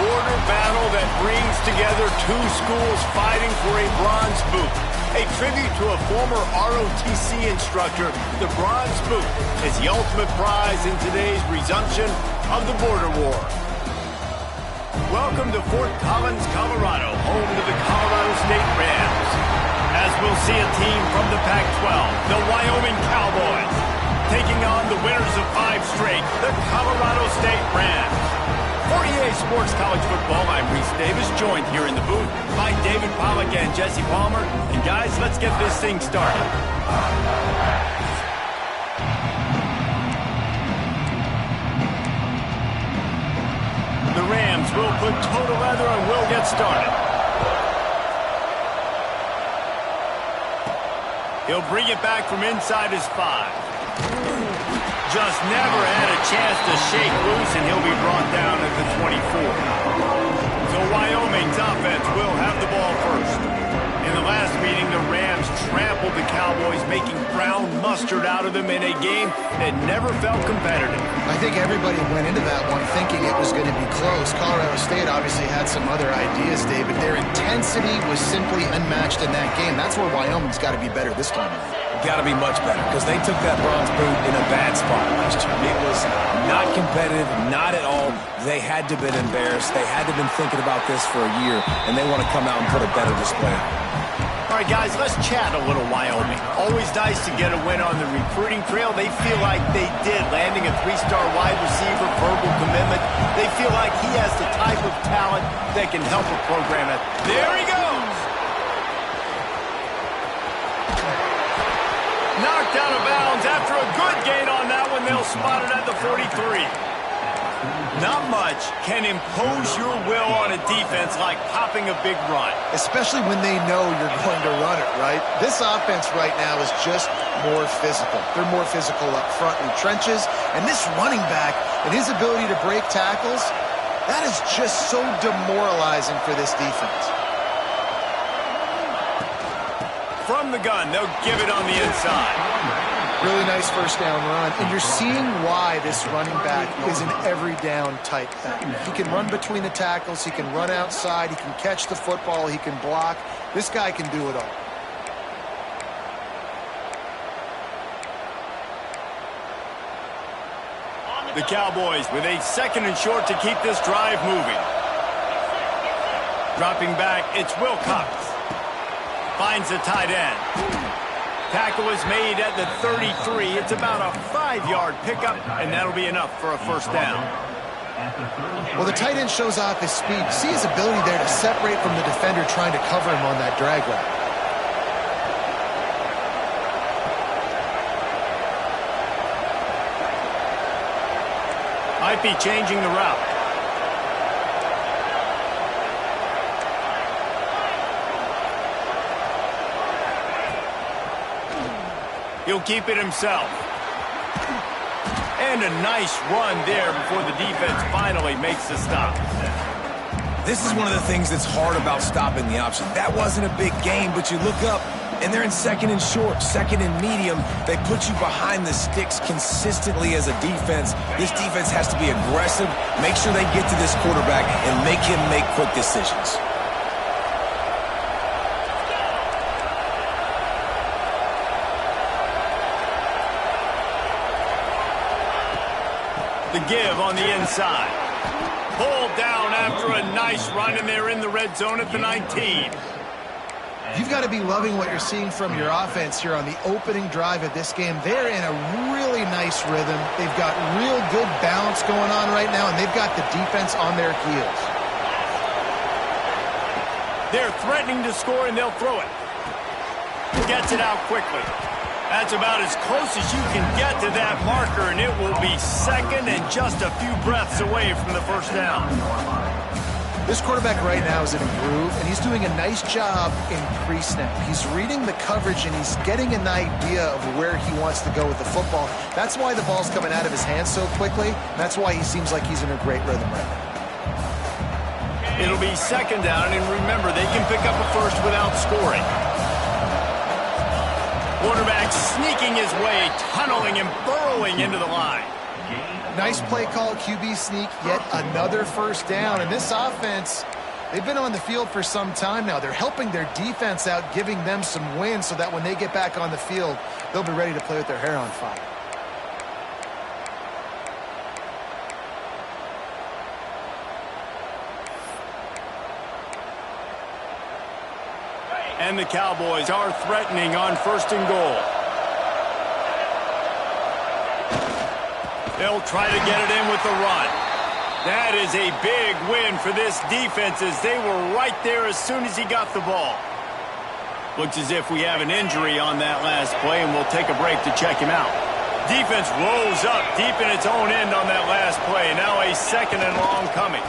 border battle that brings together two schools fighting for a bronze boot. A tribute to a former ROTC instructor, the Bronze Boot is the ultimate prize in today's resumption of the border war. Welcome to Fort Collins, Colorado, home to the Colorado State Rams. As we'll see a team from the Pac-12, the Wyoming Cowboys, taking on the winners of 5 straight, the Colorado State Rams. For EA Sports College Football, I'm Reese Davis, joined here in the booth by David Pollack and Jesse Palmer. And guys, let's get this thing started. The Rams will put total leather and will get started. He'll bring it back from inside his 5. Just never had a chance to shake loose, and he'll be brought down at the 24. So Wyoming's offense will have the ball first. In the last meeting, the Rams trampled the Cowboys, making brown mustard out of them in a game that never felt competitive. I think everybody went into that one thinking it was going to be close. Colorado State obviously had some other ideas, David. Their intensity was simply unmatched in that game. That's where Wyoming's got to be better this time around. Got to be much better because they took that bronze boot in a bad spot last year. It was not competitive, not at all. They had to have been embarrassed. They had to have been thinking about this for a year, and they want to come out and put a better display on. All right, guys, let's chat a little Wyoming. Always nice to get a win on the recruiting trail. They feel like they did, landing a 3-star wide receiver, verbal commitment. They feel like he has the type of talent that can help a program. There he goes! Knocked out of bounds after a good gain on that one. They'll spot it at the 43. Not much can impose your will on a defense like popping a big run. Especially when they know you're going to run it, right? This offense right now is just more physical. They're more physical up front in the trenches. And this running back and his ability to break tackles, that is just so demoralizing for this defense. From the gun, they'll give it on the inside. Really nice first down run, and you're seeing why this running back is an every down type thing. He can run between the tackles, he can run outside, he can catch the football, he can block. This guy can do it all. The Cowboys with a 2nd and short to keep this drive moving. Dropping back, it's Wilcox. Finds the tight end. Tackle is made at the 33. It's about a 5-yard pickup, and that'll be enough for a first down. Well, the tight end shows off his speed. You see his ability there to separate from the defender trying to cover him on that drag route. Might be changing the route. He'll keep it himself. And a nice run there before the defense finally makes the stop. This is one of the things that's hard about stopping the option. That wasn't a big gain, but you look up, and they're in 2nd and short, 2nd and medium. They put you behind the sticks consistently as a defense. This defense has to be aggressive, make sure they get to this quarterback, and make him make quick decisions. The give on the inside. Pulled down after a nice run, and they're in the red zone at the 19. You've got to be loving what you're seeing from your offense here on the opening drive of this game. They're in a really nice rhythm. They've got real good balance going on right now, and they've got the defense on their heels. They're threatening to score, and they'll throw it. Gets it out quickly. That's about as close as you can get to that marker, and it will be 2nd and just a few breaths away from the first down. This quarterback right now is in a groove, and he's doing a nice job in pre-snap. He's reading the coverage, and he's getting an idea of where he wants to go with the football. That's why the ball's coming out of his hands so quickly. That's why he seems like he's in a great rhythm right now. It'll be 2nd down, and remember, they can pick up a first without scoring. Quarterback sneaking his way, tunneling and burrowing into the line. Nice play call, QB sneak, yet another first down. And this offense, they've been on the field for some time now. They're helping their defense out, giving them some wins so that when they get back on the field, they'll be ready to play with their hair on fire. And the Cowboys are threatening on 1st and goal. They'll try to get it in with the run. That is a big win for this defense as they were right there as soon as he got the ball. Looks as if we have an injury on that last play, and we'll take a break to check him out. Defense rose up deep in its own end on that last play. Now a 2nd and long coming.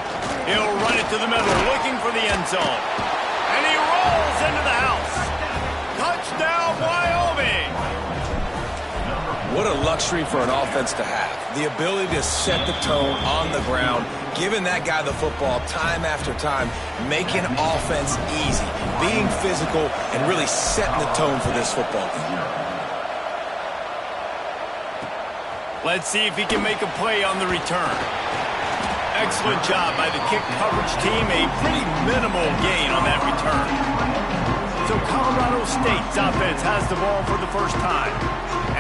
He'll run it to the middle, looking for the end zone. And he rolls into the house. Touchdown, Wyoming! What a luxury for an offense to have. The ability to set the tone on the ground, giving that guy the football time after time, making offense easy, being physical, and really setting the tone for this football game. Let's see if he can make a play on the return. Excellent job by the kick coverage team. A pretty minimal gain on that return. So Colorado State's offense has the ball for the first time.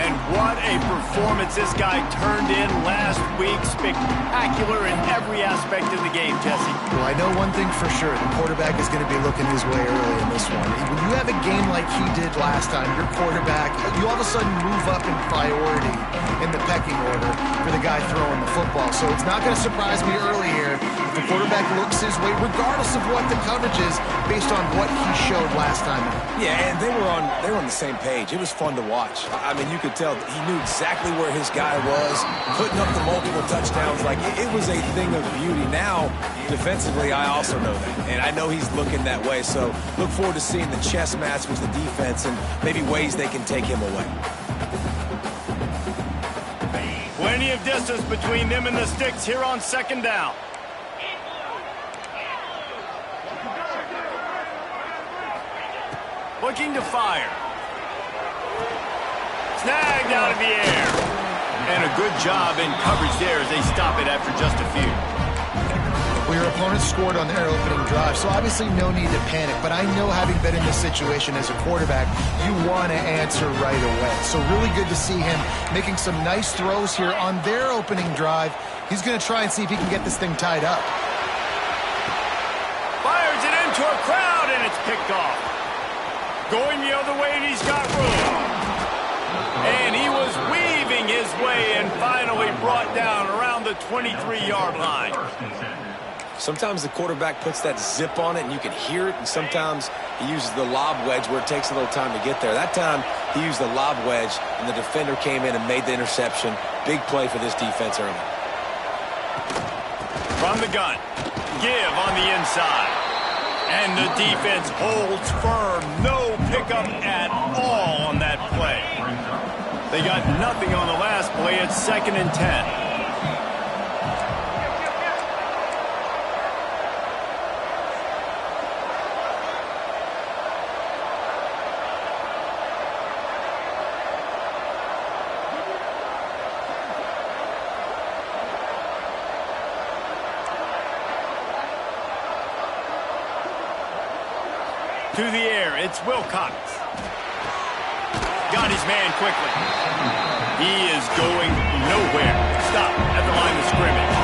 And what a performance this guy turned in last week. Spectacular in every aspect of the game, Jesse. Well, I know one thing for sure. The quarterback is going to be looking his way early in this one. When you have a game like he did last time, your quarterback, you all of a sudden move up in priority in the pecking order for the guy throwing the football. So it's not going to surprise me early here if the quarterback looks his way, regardless of what the coverage is, based on what he showed last time. Yeah, and they were on the same page. It was fun to watch. I mean, you could tell he knew exactly where his guy was, putting up the multiple touchdowns. Like, it was a thing of beauty. Now, defensively, I also know that. And I know he's looking that way. So look forward to seeing the chess match with the defense and maybe ways they can take him away. Plenty of distance between them and the sticks here on 2nd down. Looking to fire. Snagged out of the air. And a good job in coverage there as they stop it after just a few. Well, your opponent scored on their opening drive, so obviously no need to panic. But I know, having been in this situation as a quarterback, you want to answer right away. So really good to see him making some nice throws here on their opening drive. He's going to try and see if he can get this thing tied up. Fires it into a crowd, and it's picked off. Going the other way, and he's got room. And he was weaving his way and finally brought down around the 23-yard line. Sometimes the quarterback puts that zip on it and you can hear it, and sometimes he uses the lob wedge where it takes a little time to get there. That time he used the lob wedge and the defender came in and made the interception. Big play for this defense early. From the gun, give on the inside. And the defense holds firm. No pickup at all on that play. They got nothing on the last play. It's 2nd and 10. To the air, it's Wilcox. Got his man quickly. He is going nowhere. Stop at the line of scrimmage.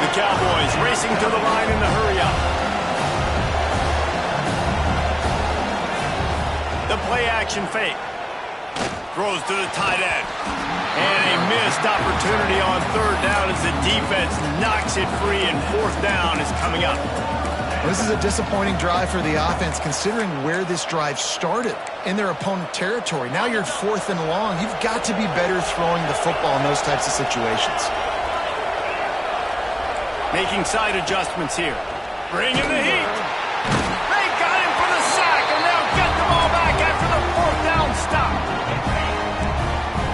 The Cowboys racing to the line in the hurry up. The play action fake. Throws to the tight end. And a missed opportunity on 3rd down as the defense knocks it free, and 4th down is coming up. This is a disappointing drive for the offense, considering where this drive started, in their opponent territory. Now you're 4th and long. You've got to be better throwing the football in those types of situations. Making side adjustments here. Bringing the heat. They got him for the sack, and they'll get the ball back after the 4th down stop.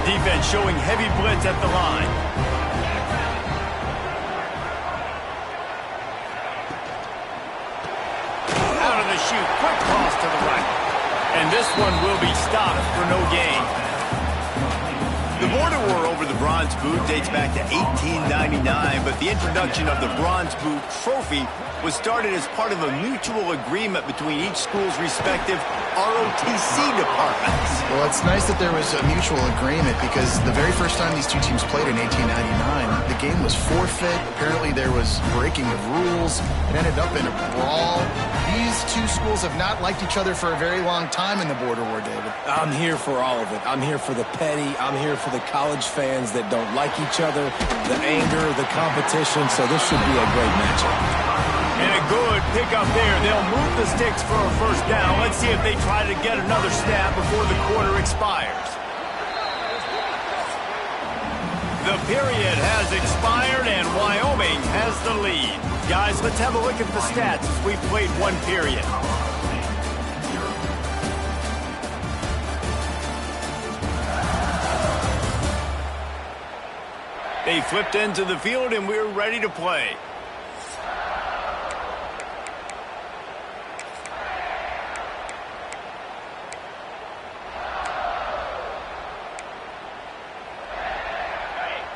Defense showing heavy blitz at the line. Shoot, quick cross to the right. And this one will be stopped for no gain. The border war over the bronze boot dates back to 1899, but the introduction of the bronze boot trophy was started as part of a mutual agreement between each school's respective ROTC departments. Well, it's nice that there was a mutual agreement because the very first time these two teams played in 1899, the game was forfeit. Apparently there was breaking of rules. It ended up in a brawl. These two schools have not liked each other for a very long time in the border war, David. I'm here for all of it. I'm here for the petty. I'm here for the college fans that don't like each other, the anger, the competition. So this should be a great matchup. And a good pickup there. They'll move the sticks for a first down. Let's see if they try to get another stab before the quarter expires. The period has expired, and Wyoming has the lead. Guys, let's have a look at the stats as we played one period. They flipped into the field, and we're ready to play.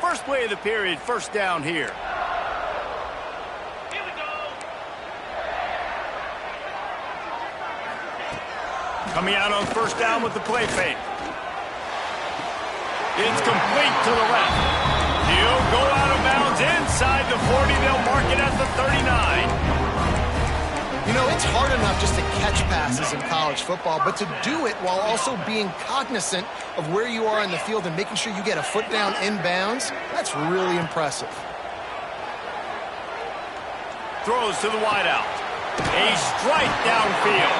First play of the period, first down here. Here we go. Coming out on first down with the play fake. It's complete to the left. He'll go out of bounds inside the 40. They'll mark it at the 39. You know, it's hard enough just to catch passes in college football, but to do it while also being cognizant of where you are in the field and making sure you get a foot down inbounds, that's really impressive. Throws to the wideout. A strike downfield.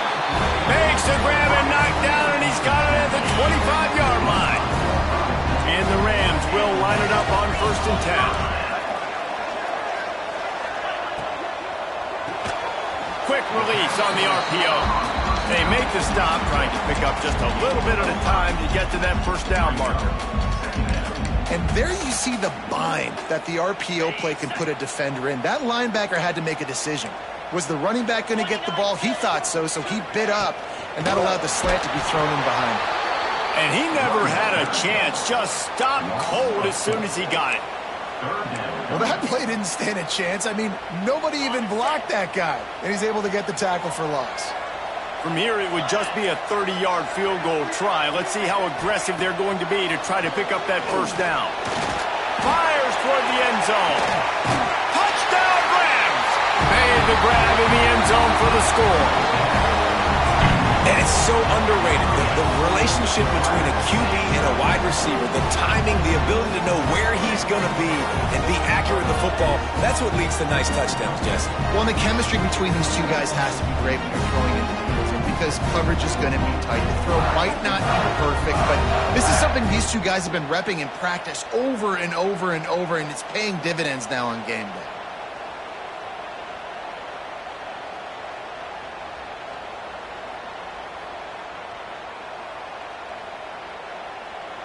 Makes the grab and knocked down, and he's got it at the 25-yard line. And the Rams will line it up on 1st and 10. Quick release on the RPO. They make the stop, trying to pick up just a little bit at a time to get to that first down marker. And there you see the bind that the RPO play can put a defender in. That linebacker had to make a decision. Was the running back going to get the ball? He thought so, so he bit up, and that allowed the slant to be thrown in behind. And he never had a chance, just stopped cold as soon as he got it. Well, that play didn't stand a chance. I mean, nobody even blocked that guy, and he's able to get the tackle for loss. From here, it would just be a 30-yard field goal try. Let's see how aggressive they're going to be to try to pick up that first down. Fires toward the end zone. Touchdown, Rams! Made the grab in the end zone for the score. And it's so underrated. The relationship between a QB and a wide receiver, the timing, the ability to know where he's going to be and be accurate with the football, that's what leads to nice touchdowns, Jesse. Well, and the chemistry between these two guys has to be great when you're throwing into the end zone because coverage is going to be tight. The throw might not be perfect, but this is something these two guys have been repping in practice over and over and over, and it's paying dividends now on game day.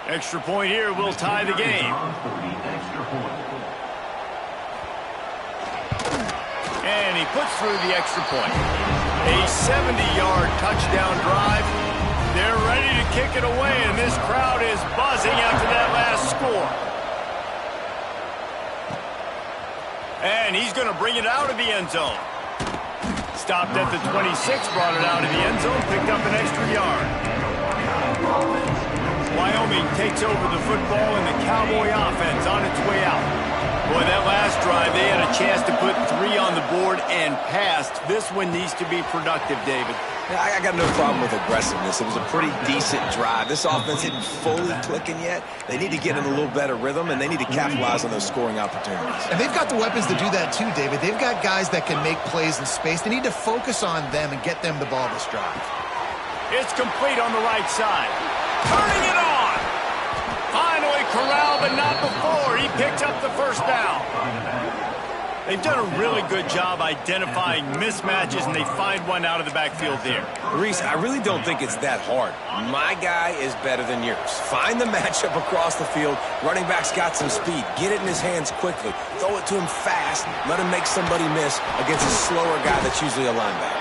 Extra point here will tie the game. And he puts through the extra point. A 70-yard touchdown drive. They're ready to kick it away, and this crowd is buzzing after that last score. And he's going to bring it out of the end zone. Stopped at the 26, brought it out of the end zone, picked up an extra yard. Wyoming takes over the football, and the Cowboy offense on its way out. Boy, that last drive, they had a chance to put 3 on the board and passed. This one needs to be productive, David. Yeah, I got no problem with aggressiveness. It was a pretty decent drive. This offense isn't fully clicking yet. They need to get in a little better rhythm, and they need to capitalize on those scoring opportunities. And they've got the weapons to do that too, David. They've got guys that can make plays in space. They need to focus on them and get them the ball this drive. It's complete on the right side. Turning it on. Finally corralled, but not before. He picked up the first down. They've done a really good job identifying mismatches, and they find one out of the backfield there. Reese, I really don't think it's that hard. My guy is better than yours. Find the matchup across the field. Running back's got some speed. Get it in his hands quickly. Throw it to him fast. Let him make somebody miss against a slower guy that's usually a linebacker.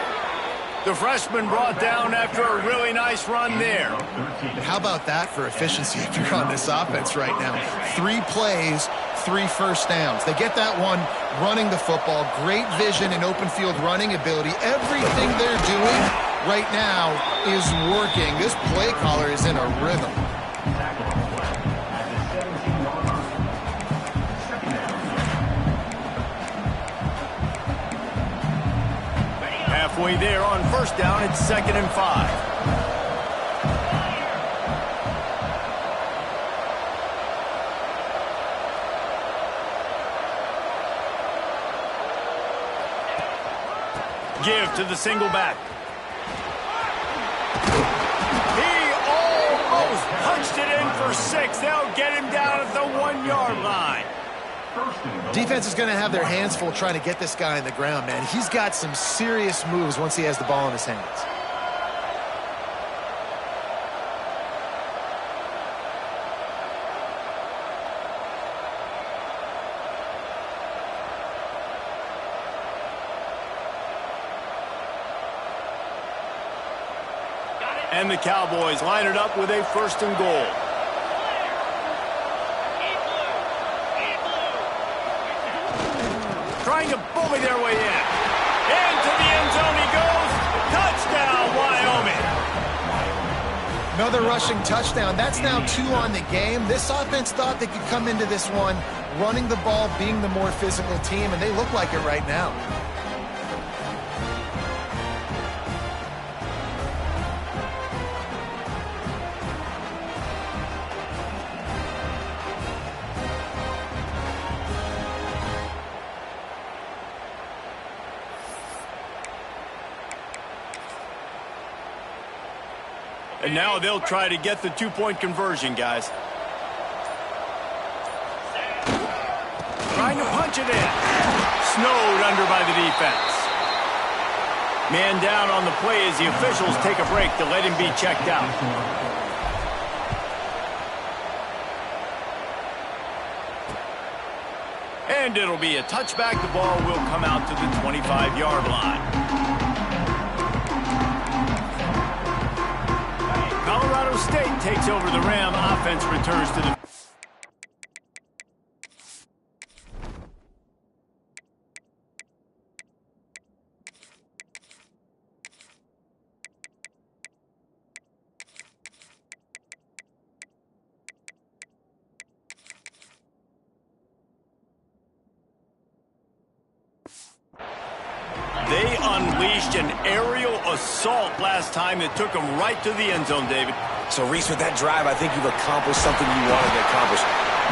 The freshman brought down after a really nice run there. And how about that for efficiency if you're on this offense right now? 3 plays, 3 first downs. They get that one running the football, great vision and open field running ability. Everything they're doing right now is working. This play caller is in a rhythm. Halfway there on first down, it's 2nd and 5. Give to the single back. He almost punched it in for 6. They'll get him down at the 1-yard line. Defense is going to have their hands full trying to get this guy on the ground, man. He's got some serious moves once he has the ball in his hands. And the Cowboys line it up with a 1st and goal. Trying to bully their way in. Into the end zone he goes. Touchdown, Wyoming. Another rushing touchdown. That's now 2 on the game. This offense thought they could come into this one running the ball, being the more physical team, and they look like it right now. And now they'll try to get the 2-point conversion, guys. Trying to punch it in. Snowed under by the defense. Man down on the play as the officials take a break to let him be checked out. And it'll be a touchback. The ball will come out to the 25-yard line. Colorado State takes over the Ram. Offense returns to the... They unleashed an aerial assault last time that took them right to the end zone, David. So, Reese, with that drive, I think you've accomplished something you wanted to accomplish.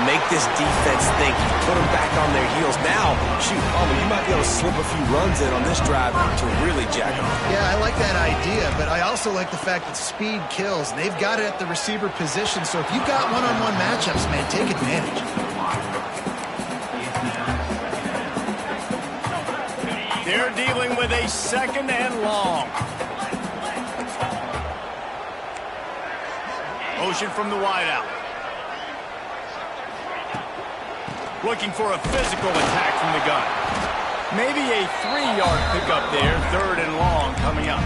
Make this defense think. You put them back on their heels. Now, shoot, you might be able to slip a few runs in on this drive to really jack them. Yeah, I like that idea, but I also like the fact that speed kills. They've got it at the receiver position, so if you've got one-on-one matchups, man, take advantage. They're dealing with a 2nd and long. Motion from the wideout. Looking for a physical attack from the gun. Maybe a 3-yard pickup there. 3rd and long coming up.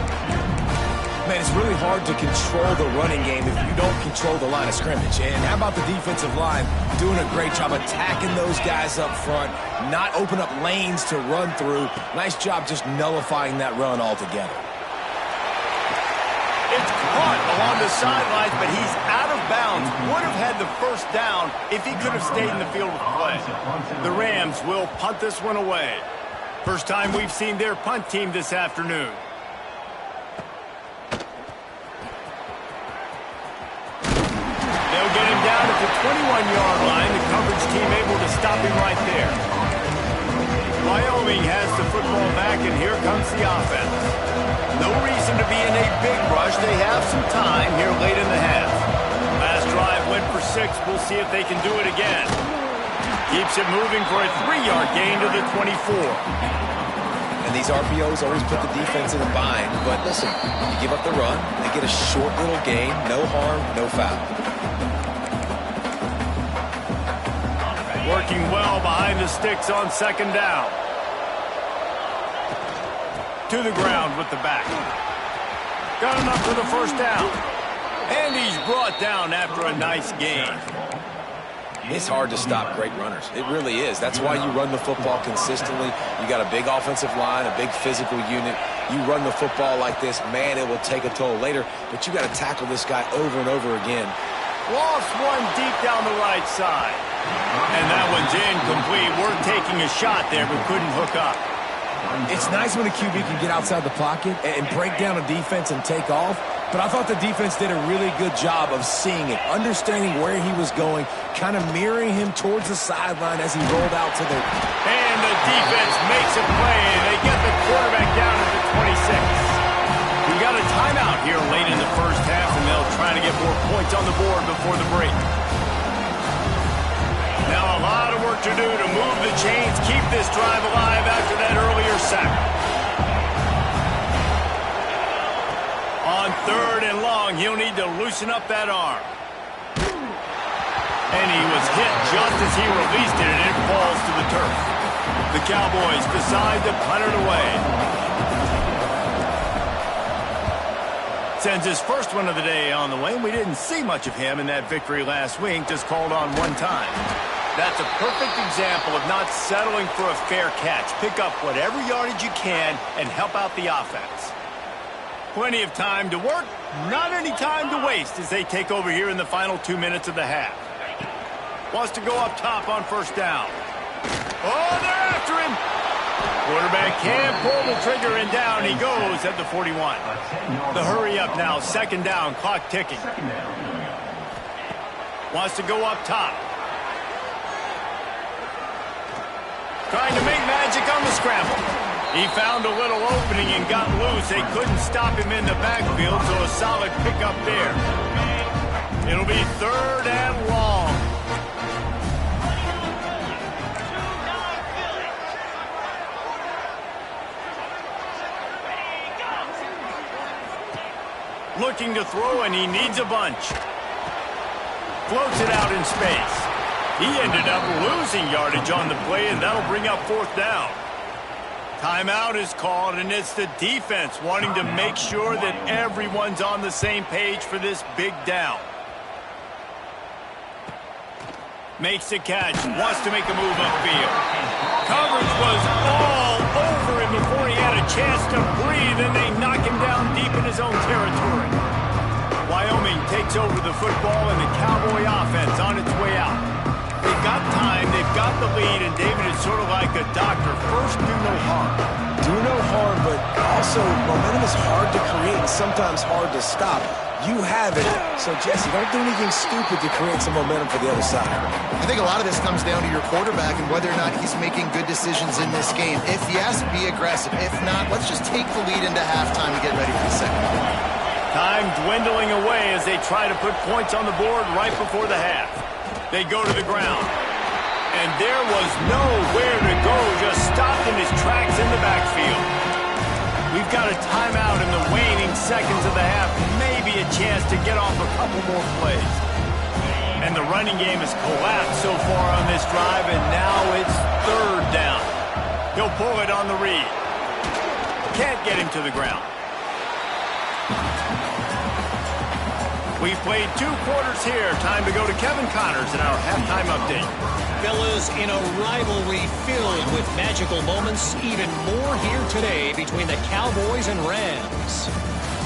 Man, it's really hard to control the running game if you don't control the line of scrimmage. And how about the defensive line doing a great job attacking those guys up front, not open up lanes to run through. Nice job just nullifying that run altogether. It's caught along the sidelines, but he's out of bounds. Would have had the 1st down if he could have stayed in the field of play. The Rams will punt this one away. First time we've seen their punt team this afternoon. They'll get him down at the 21-yard line. The coverage team able to stop him right there. Wyoming has the football back, and here comes the offense. No reason to be in a big rush. They have some time here late in the half. Last drive went for 6. We'll see if they can do it again. Keeps it moving for a 3-yard gain to the 24. And these RPOs always put the defense in a bind. But listen, you give up the run, they get a short little gain, no harm, no foul. Working well behind the sticks on 2nd down. to the ground with the back. Got enough for the first down. And he's brought down after a nice gain. It's hard to stop great runners. It really is. That's why you run the football consistently. You got a big offensive line, a big physical unit. You run the football like this, man, it will take a toll later, but you got to tackle this guy over and over again. Lost one deep down the right side. And that one's incomplete. We're taking a shot there, but couldn't hook up. It's nice when a QB can get outside the pocket and break down a defense and take off, but I thought the defense did a really good job of seeing it, understanding where he was going, kind of mirroring him towards the sideline as he rolled out to the... And the defense makes a play, and they get the quarterback down at the 26. We got a timeout here late in the first half, and they'll try to get more points on the board before the break. Now a lot of work to do to move the chains, keep this drive alive after that earlier sack. On 3rd and long, he'll need to loosen up that arm. And he was hit just as he released it, and it falls to the turf. The Cowboys decide to punt it away. Sends his first one of the day on the way, and we didn't see much of him in that victory last week, just called on one time. That's a perfect example of not settling for a fair catch. Pick up whatever yardage you can and help out the offense. Plenty of time to work, not any time to waste as they take over here in the final 2 minutes of the half. Wants to go up top on first down. Oh, they're after him. Quarterback can't pull the trigger, and down he goes at the 41. The hurry up now, 2nd down, clock ticking. Wants to go up top. Trying to make magic on the scramble. He found a little opening and got loose. They couldn't stop him in the backfield, so a solid pickup there. It'll be 3rd and long. Looking to throw, and he needs a bunch. Floats it out in space. He ended up losing yardage on the play, and that'll bring up 4th down. Timeout is called, and it's the defense wanting to make sure that everyone's on the same page for this big down. Makes the catch, wants to make a move upfield. Coverage was all over him before he had a chance to breathe, and they knock him down deep in his own territory. Wyoming takes over the football, and the Cowboy offense on its way out. They've got time, they've got the lead, and David is sort of like a doctor. First, do no harm. Do no harm, but also momentum is hard to create and sometimes hard to stop. You have it, so Jesse, don't do anything stupid to create some momentum for the other side. I think a lot of this comes down to your quarterback and whether or not he's making good decisions in this game. If yes, be aggressive. If not, let's just take the lead into halftime and get ready for the second half. Time dwindling away as they try to put points on the board right before the half. They go to the ground. And there was nowhere to go, just stopped in his tracks in the backfield. We've got a timeout in the waning seconds of the half, maybe a chance to get off a couple more plays. And the running game has collapsed so far on this drive, and now it's 3rd down. He'll pull it on the read. Can't get him to the ground. We've played 2 quarters here. Time to go to Kevin Connors in our halftime update. Fellas, in a rivalry filled with magical moments, even more here today between the Cowboys and Rams.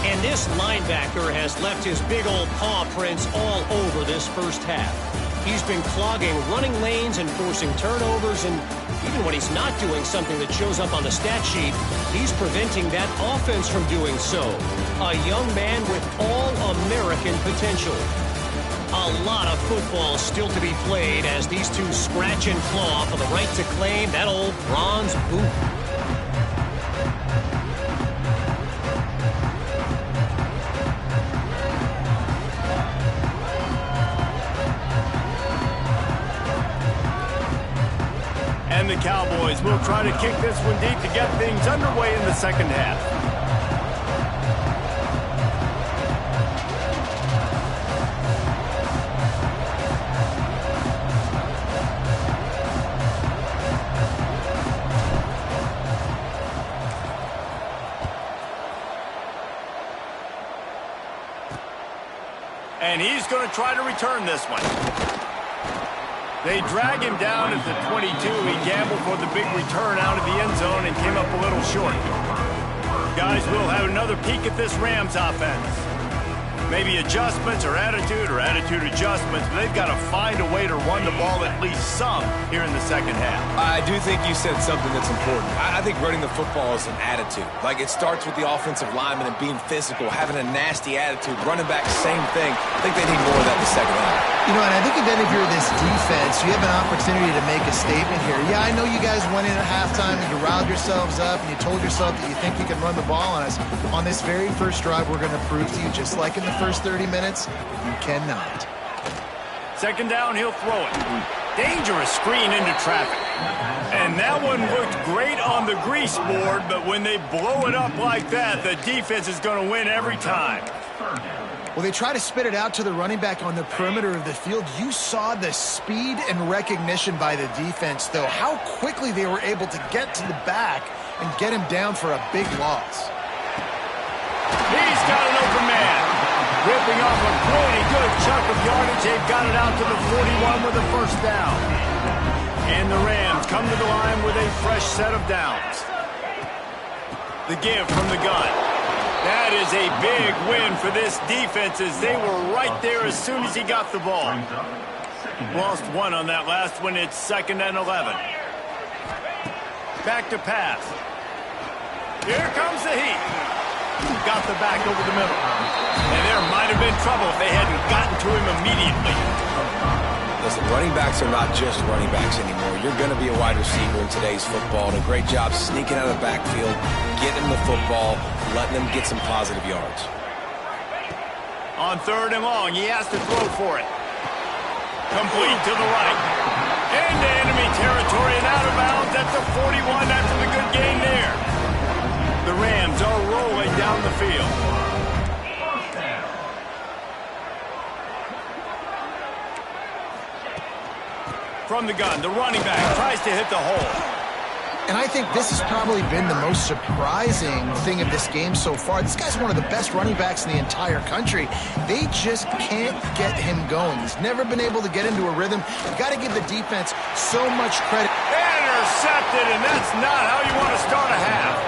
And this linebacker has left his big old paw prints all over this first half. He's been clogging running lanes and forcing turnovers, and even when he's not doing something that shows up on the stat sheet, he's preventing that offense from doing so. A young man with all-American potential. A lot of football still to be played as these two scratch and claw for the right to claim that old bronze boot. And the Cowboys will try to kick this one deep to get things underway in the second half. And he's going to try to return this one. They drag him down at the 22. He gambled for the big return out of the end zone and came up a little short. Guys, we'll have another peek at this Rams offense. Maybe adjustments or attitude adjustments, but they've got to find a way to run the ball at least some here in the second half. I do think you said something that's important. I think running the football is an attitude. Like, it starts with the offensive lineman and being physical, having a nasty attitude. Running back, same thing. I think they need more of that in the second half. You know, and I think then if you're this defense, you have an opportunity to make a statement here. Yeah, I know you guys went in at halftime and you riled yourselves up and you told yourself that you think you can run the ball on us. On this very first drive, we're going to prove to you, just like in the first 30 minutes, you cannot. Second down, he'll throw it. Dangerous screen into traffic. And that one looked great on the grease board, but when they blow it up like that, the defense is going to win every time. Well, they try to spit it out to the running back on the perimeter of the field. You saw the speed and recognition by the defense, though. How quickly they were able to get to the back and get him down for a big loss. He's got an open man. Ripping off a pretty good chunk of yardage. They've got it out to the 41 with a first down. And the Rams come to the line with a fresh set of downs. The give from the gun. That is a big win for this defense as they were right there as soon as he got the ball. Lost one on that last one. It's 2nd and 11. Back to pass. Here comes the heat. Got the back over the middle. And there might have been trouble if they hadn't gotten to him immediately. Listen, running backs are not just running backs anymore. You're going to be a wide receiver in today's football. And a great job sneaking out of the backfield, getting them the football, letting them get some positive yards. On 3rd and long, he has to throw for it. Complete to the right. Into enemy territory and out of bounds at the 41 after the good gain there. The Rams are rolling down the field. From the gun, the running back tries to hit the hole. And I think this has probably been the most surprising thing of this game so far. This guy's one of the best running backs in the entire country. They just can't get him going. He's never been able to get into a rhythm. You've got to give the defense so much credit. Intercepted, and that's not how you want to start a half.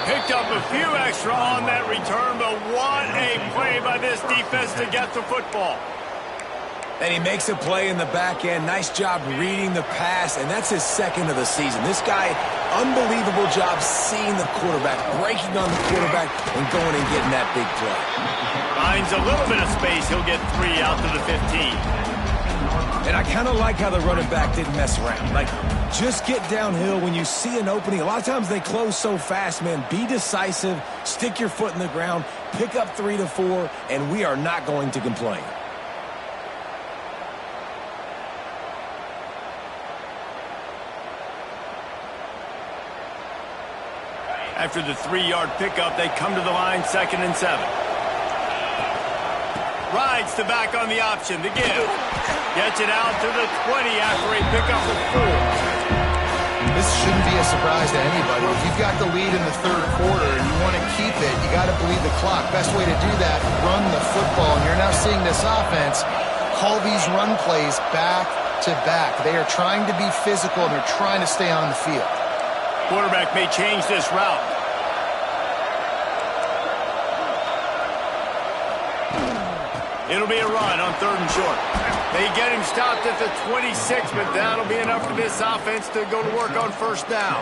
Picked up a few extra on that return, but what a play by this defense to get the football. And he makes a play in the back end. Nice job reading the pass, and that's his 2nd of the season. This guy, unbelievable job seeing the quarterback, breaking on the quarterback, and going and getting that big play. Finds a little bit of space. He'll get 3 out to the 15. And I kind of like how the running back didn't mess around. Like, just get downhill when you see an opening. A lot of times they close so fast, man. Be decisive, stick your foot in the ground, pick up 3 to 4, and we are not going to complain. After the 3-yard pickup, they come to the line 2nd and 7. Rides to back on the option, the give. Gets it out to the 20 after a pickup of 4. This shouldn't be a surprise to anybody. If you've got the lead in the 3rd quarter and you want to keep it, you got to bleed the clock. Best way to do that, run the football. And you're now seeing this offense call these run plays back to back. They are trying to be physical and they're trying to stay on the field. Quarterback may change this route. It'll be a run on 3rd and short. They get him stopped at the 26, but that'll be enough for this offense to go to work on 1st down.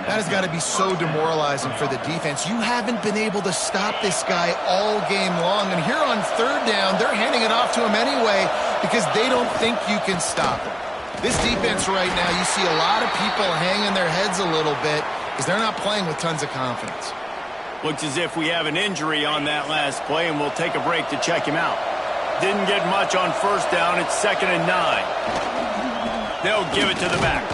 That has got to be so demoralizing for the defense. You haven't been able to stop this guy all game long. And here on 3rd down, they're handing it off to him anyway because they don't think you can stop him. This defense right now, you see a lot of people hanging their heads a little bit because they're not playing with tons of confidence. Looks as if we have an injury on that last play, and we'll take a break to check him out. Didn't get much on 1st down. It's 2nd and 9. They'll give it to the back.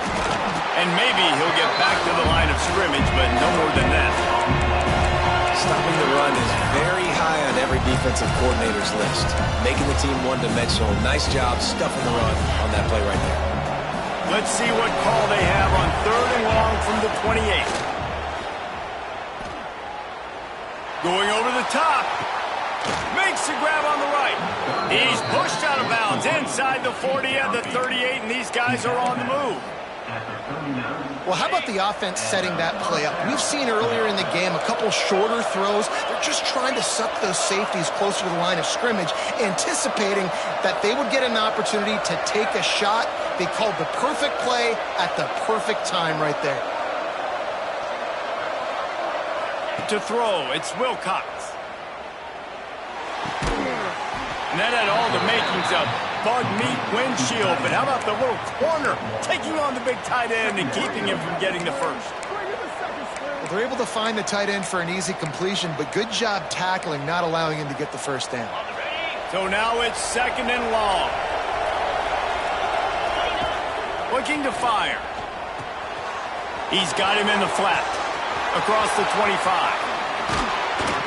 And maybe he'll get back to the line of scrimmage, but no more than that. Stopping the run is very high on every defensive coordinator's list. Making the team one-dimensional. Nice job stuffing the run on that play right there. Let's see what call they have on 3rd and long from the 28. Going over the top. Makes makes the grab on the right. He's pushed out of bounds inside the 40 and the 38, and these guys are on the move. Well, how about the offense setting that play up? We've seen earlier in the game a couple shorter throws. They're just trying to suck those safeties closer to the line of scrimmage, anticipating that they would get an opportunity to take a shot. They called the perfect play at the perfect time right there. To throw, it's Wilcox. And that had all the makings of bug meat windshield, but how about the little corner taking on the big tight end and keeping him from getting the first? Well, they're able to find the tight end for an easy completion, but good job tackling, not allowing him to get the first down. So now it's 2nd and long. Looking to fire. He's got him in the flat. Across the 25.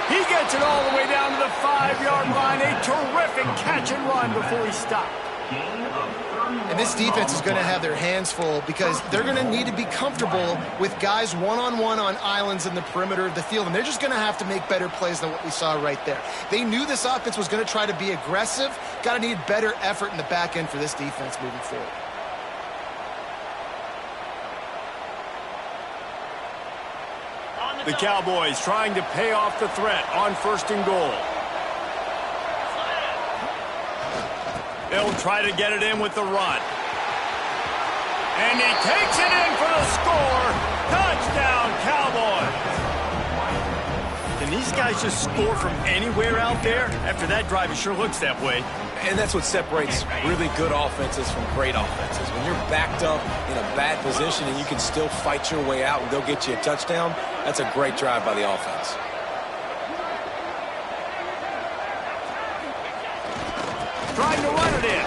He gets it all the way down to the 5-yard line. A terrific catch and run before he stopped. And this defense is going to have their hands full because they're going to need to be comfortable with guys one-on-one on islands in the perimeter of the field. And they're just going to have to make better plays than what we saw right there. They knew this offense was going to try to be aggressive. Got to need better effort in the back end for this defense moving forward. The Cowboys trying to pay off the threat on 1st and goal. They'll try to get it in with the run. And he takes it in for the score. Touchdown, Cowboys. Can these guys just score from anywhere out there? After that drive, it sure looks that way. And that's what separates really good offenses from great offenses. When you're backed up in a bad position and you can still fight your way out and go get you a touchdown, that's a great drive by the offense. Trying to run it in.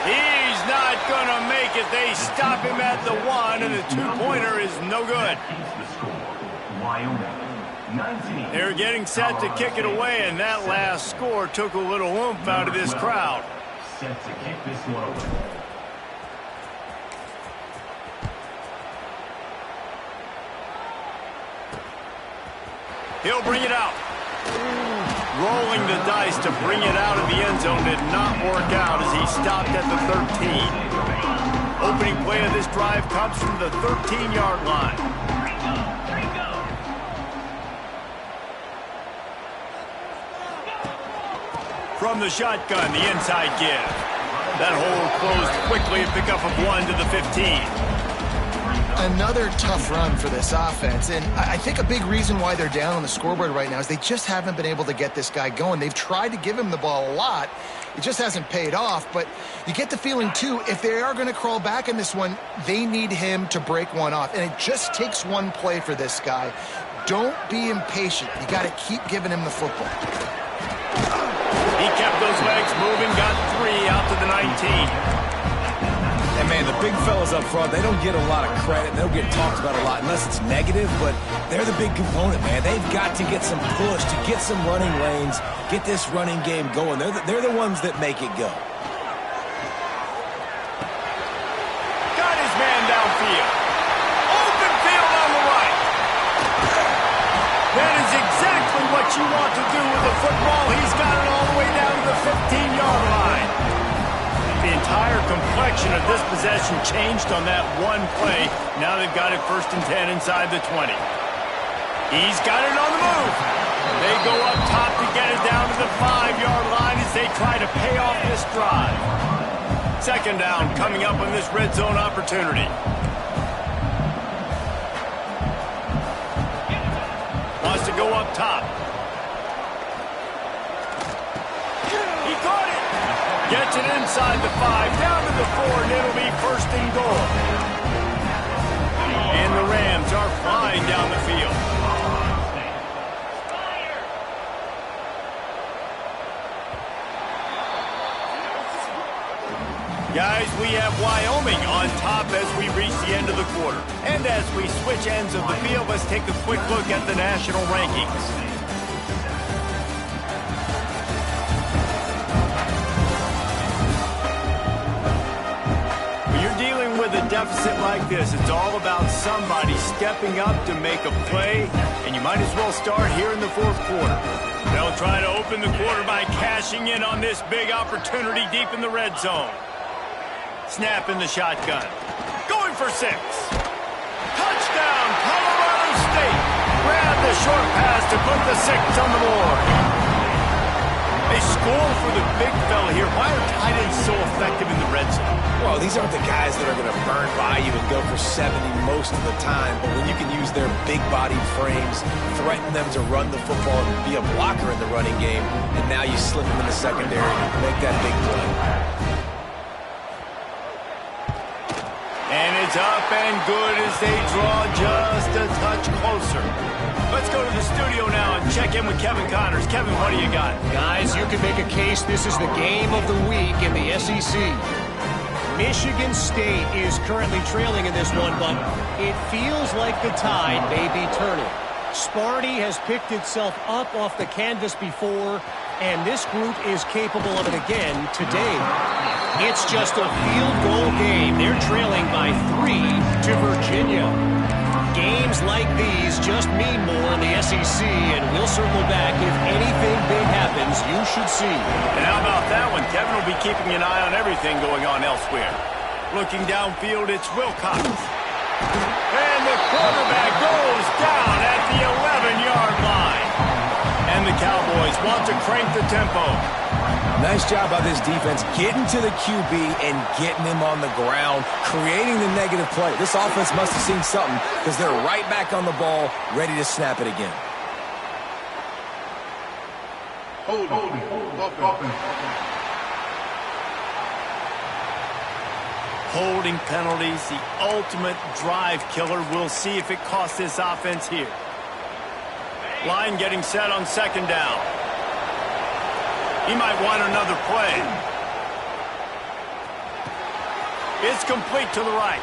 He's not going to make it. They stop him at the 1, and the 2-pointer is no good. They're getting set to kick it away, and that last score took a little oomph out of this crowd. Set to kick this one away. He'll bring it out. Rolling the dice to bring it out of the end zone did not work out as he stopped at the 13. Opening play of this drive comes from the 13-yard line. From the shotgun, the inside give. That hole closed quickly, a pickup of 1 to the 15. Another tough run for this offense, and I think a big reason why they're down on the scoreboard right now is they just haven't been able to get this guy going. They've tried to give him the ball a lot. It just hasn't paid off, but you get the feeling, too, if they are going to crawl back in this one, they need him to break one off, and it just takes one play for this guy. Don't be impatient. You got to keep giving him the football. He kept those legs moving, got 3 out to the 19. And, man, the big fellas up front, they don't get a lot of credit. They don't get talked about a lot unless it's negative, but they're the big component, man. They've got to get some push, to get some running lanes, get this running game going. They're the ones that make it go. Got his man downfield. Open field on the right. That is exactly what you want to do with the football. He's got it all the way down to the 15-yard line. The entire complexion of this possession changed on that one play. Now they've got it 1st and 10 inside the 20. He's got it on the move. They go up top to get it down to the 5-yard line as they try to pay off this drive. 2nd down coming up on this red zone opportunity. Wants to go up top. He caught it. Gets it inside the 5, down to the 4, and it'll be 1st and goal. And the Rams are flying down the field. Guys, we have Wyoming on top as we reach the end of the quarter. And as we switch ends of the field, let's take a quick look at the national rankings. With a deficit like this, it's all about somebody stepping up to make a play, and you might as well start here in the 4th quarter. They'll try to open the quarter by cashing in on this big opportunity deep in the red zone. Snap in the shotgun. Going for 6. Touchdown, Colorado State. Grab the short pass to put the 6 on the board. They score for the big fella here. Why are tight ends so effective in the red zone? Well, these aren't the guys that are going to burn by you and go for 70 most of the time, but when you can use their big-bodied frames, threaten them to run the football and be a blocker in the running game, and now you slip them in the secondary, make that big play. And it's up and good as they draw just a touch closer. Let's go to the studio now and check in with Kevin Connors. Kevin, what do you got? Guys, you can make a case this is the game of the week in the SEC. Michigan State is currently trailing in this one, but it feels like the tide may be turning. Sparty has picked itself up off the canvas before, and this group is capable of it again today. It's just a field goal game. They're trailing by 3 to Virginia. Games like these just mean more in the SEC, and we'll circle back if anything big happens you should see. And how about that one? Kevin will be keeping an eye on everything going on elsewhere. Looking downfield, it's Wilcox. And the quarterback goes down at the 11-yard line. And the Cowboys want to crank the tempo. Nice job by this defense getting to the QB and getting him on the ground, creating the negative play. This offense must have seen something because they're right back on the ball, ready to snap it again. Holding penalties, the ultimate drive killer. We'll see if it costs this offense here. Line getting set on 2nd down. He might want another play. It's complete to the right.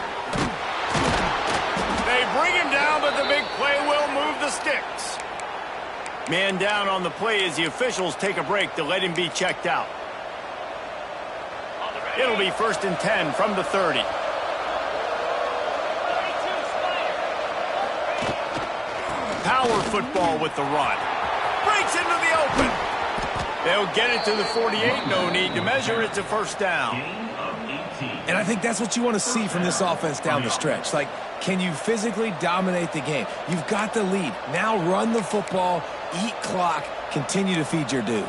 They bring him down, but the big play will move the sticks. Man down on the play as the officials take a break to let him be checked out. It'll be 1st and 10 from the 30. Power football with the run. Breaks into the open. They'll get it to the 48. No need to measure. It's a 1st down. And I think that's what you want to see from this offense down the stretch. Like, can you physically dominate the game? You've got the lead. Now run the football, eat clock, continue to feed your due.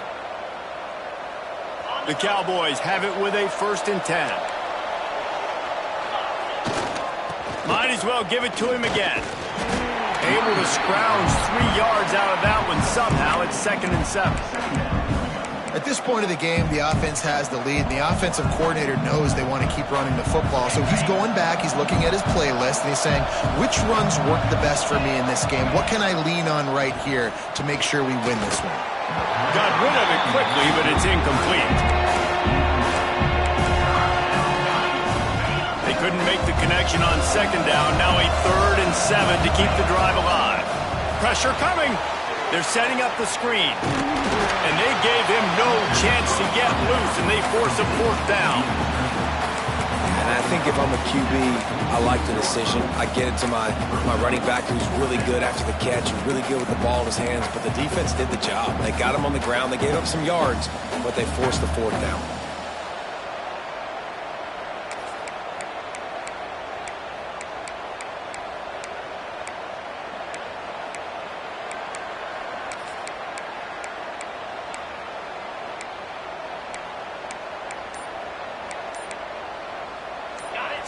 The Cowboys have it with a 1st and 10. Might as well give it to him again. Able to scrounge 3 yards out of that one somehow. It's 2nd and 7. At this point of the game, the offense has the lead, and the offensive coordinator knows they want to keep running the football. So he's going back, he's looking at his playlist, and he's saying, which runs work the best for me in this game? What can I lean on right here to make sure we win this one? Got rid of it quickly, but it's incomplete. They couldn't make the connection on 2nd down. Now a 3rd and 7 to keep the drive alive. Pressure coming. They're setting up the screen. And they gave him no chance to get loose, and they force a 4th down. And I think if I'm a QB, I like the decision. I get it to my running back who's really good after the catch, who's really good with the ball in his hands, but the defense did the job. They got him on the ground. They gave up some yards, but they forced the 4th down.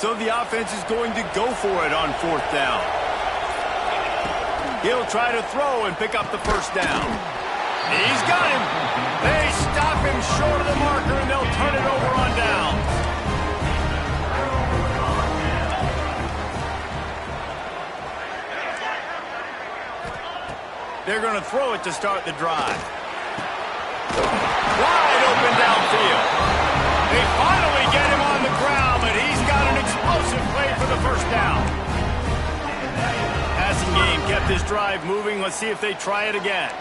So the offense is going to go for it on 4th down. He'll try to throw and pick up the 1st down. He's got him. They stop him short of the marker, and they'll turn it over on down. They're going to throw it to start the drive. Wide open downfield. They finally get him on the ground, but he's got an explosive play for the 1st down. Passing game kept this drive moving. Let's see if they try it again.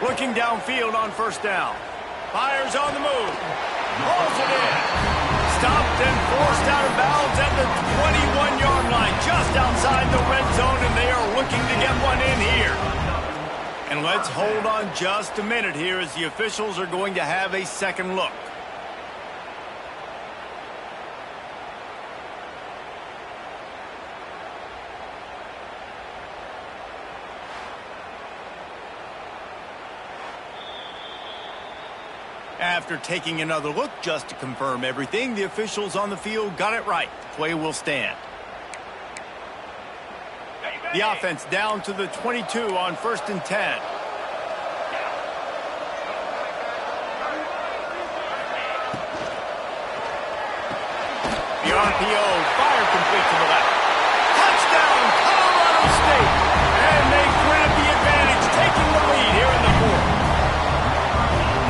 Looking downfield on 1st down. Fires on the move. Rolls it in. Stopped and forced out of bounds at the 21-yard line, just outside the red zone, and they are looking to get Let's hold on just a minute here as the officials are going to have a second look. After taking another look just to confirm everything, the officials on the field got it right. The play will stand. The offense down to the 22 on 1st and 10. The RPO, fire complete to the left. Touchdown, Colorado State! And they grab the advantage, taking the lead here in the fourth.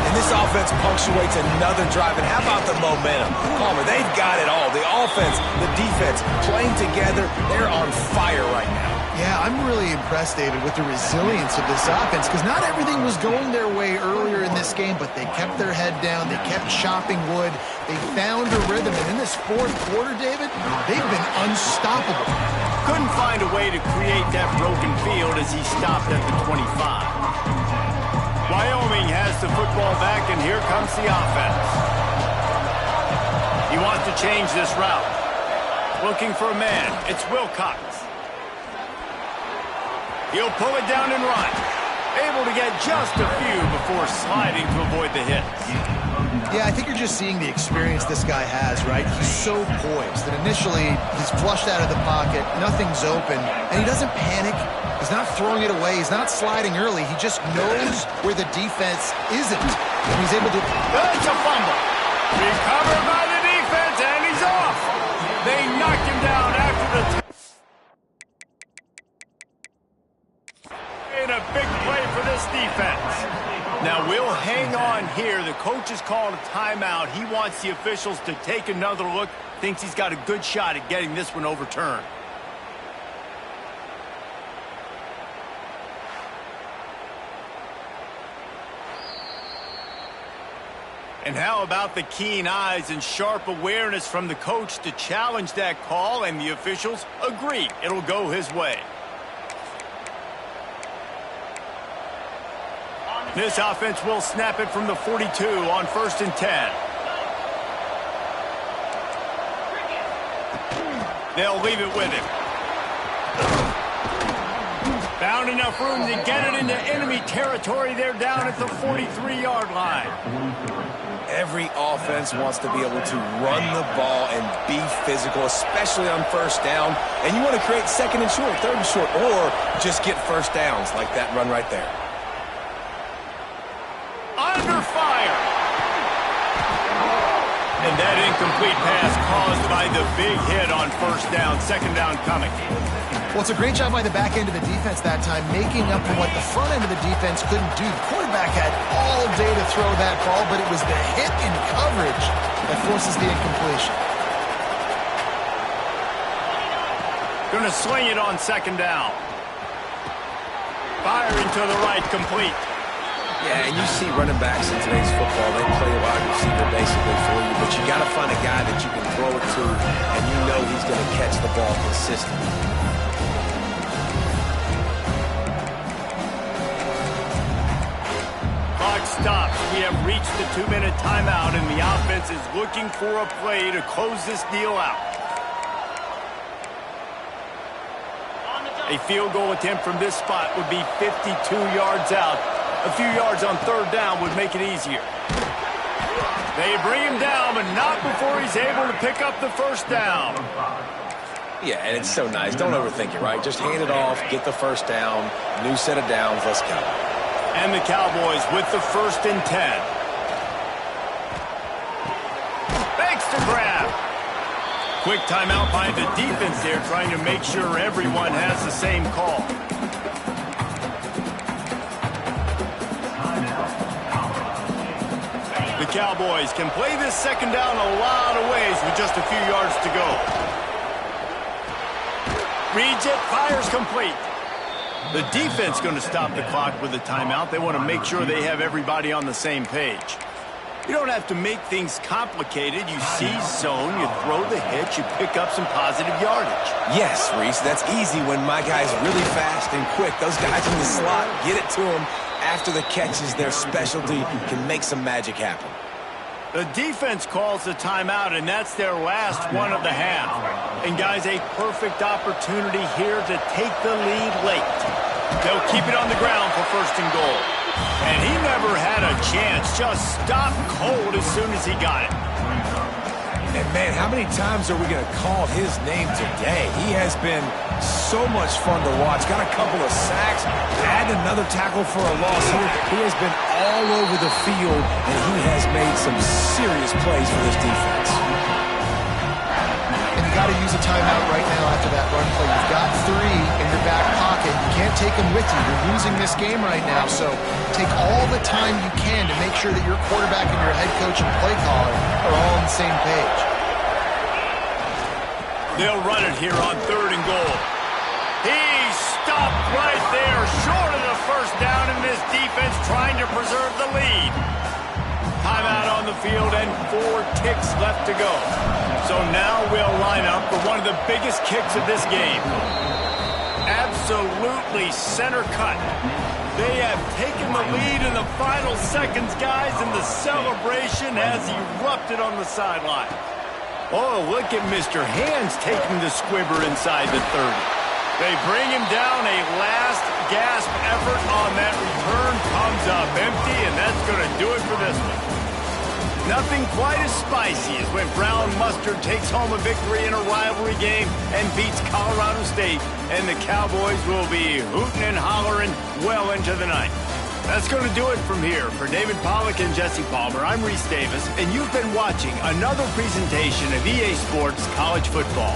And this offense punctuates another drive. And how about the momentum? Palmer, they've got it all. The offense, the defense, playing together. They're on fire right now. Yeah, I'm really impressed, David, with the resilience of this offense because not everything was going their way earlier in this game, but they kept their head down. They kept chopping wood. They found a rhythm. And in this fourth quarter, David, they've been unstoppable. Couldn't find a way to create that broken field as he stopped at the 25. Wyoming has the football back, and here comes the offense. He wants to change this route. Looking for a man. It's Wilcox. He'll pull it down and run. Able to get just a few before sliding to avoid the hits. Yeah, I think you're just seeing the experience this guy has, right? He's so poised that initially he's flushed out of the pocket, nothing's open, and he doesn't panic. He's not throwing it away. He's not sliding early. He just knows where the defense isn't. And he's able to... It's a fumble. Recovered by the defense, and he's off. They knocked him down after the... A big play for this defense. Now we'll hang on here. The coach has called a timeout. He wants the officials to take another look. Thinks he's got a good shot at getting this one overturned. And how about the keen eyes and sharp awareness from the coach to challenge that call, and the officials agree it'll go his way. This offense will snap it from the 42 on 1st and 10. They'll leave it with him. Found enough room to get it into enemy territory. They're down at the 43-yard line. Every offense wants to be able to run the ball and be physical, especially on 1st down. And you want to create 2nd and short, 3rd and short, or just get 1st downs like that run right there. Under fire. And that incomplete pass caused by the big hit on 1st down, 2nd down coming. Well, it's a great job by the back end of the defense that time, making up for what the front end of the defense couldn't do. The quarterback had all day to throw that ball, but it was the hit in coverage that forces the incompletion. Going to sling it on 2nd down. Firing to the right, complete. Yeah, and you see running backs in today's football, they play a wide receiver basically for you, but you got to find a guy that you can throw it to, and you know he's going to catch the ball consistently. Clock stops. We have reached the 2-minute timeout, and the offense is looking for a play to close this deal out. A field goal attempt from this spot would be 52 yards out. A few yards on 3rd down would make it easier. They bring him down, but not before he's able to pick up the 1st down. Yeah, and it's so nice. Don't overthink it, right? Just hand it off, get the 1st down, new set of downs, let's go. And the Cowboys with the 1st and 10. Thanks to grab. Quick timeout by the defense there, trying to make sure everyone has the same call. The Cowboys can play this 2nd down a lot of ways with just a few yards to go. Reads it, fires complete. The defense going to stop the clock with a timeout. They want to make sure they have everybody on the same page. You don't have to make things complicated. You see zone, you throw the hitch, you pick up some positive yardage. Yes, Reese, that's easy when my guy's really fast and quick. Those guys in the slot, get it to him, after the catch is their specialty, can make some magic happen. The defense calls the timeout, and that's their last one of the half. And, guys, a perfect opportunity here to take the lead late. They'll keep it on the ground for first and goal. And he never had a chance. Just stopped cold as soon as he got it. And, man, how many times are we going to call his name today? He has been so much fun to watch. Got a couple of sacks, add another tackle for a loss here. He has been all over the field, and he has made some serious plays for this defense. And you got to use a timeout right now after that run play. You've got 3 in your back pocket. You can't take them with you. You're losing this game right now, so take all the time you can to make sure that your quarterback and your head coach and play caller are all on the same page. They'll run it here on 3rd and goal. He stopped right there, short of the first down, and this defense trying to preserve the lead. Timeout on the field and 4 ticks left to go. So now we'll line up for one of the biggest kicks of this game. Absolutely center cut. They have taken the lead in the final seconds, guys, and the celebration has erupted on the sideline. Oh, look at Mr. Hands taking the squibber inside the 30. They bring him down. A last gasp effort on that return comes up empty, and that's going to do it for this one. Nothing quite as spicy as when Brown Mustard takes home a victory in a rivalry game and beats Colorado State, and the Cowboys will be hooting and hollering well into the night. That's going to do it from here. For David Pollack and Jesse Palmer, I'm Reese Davis, and you've been watching another presentation of EA Sports College Football.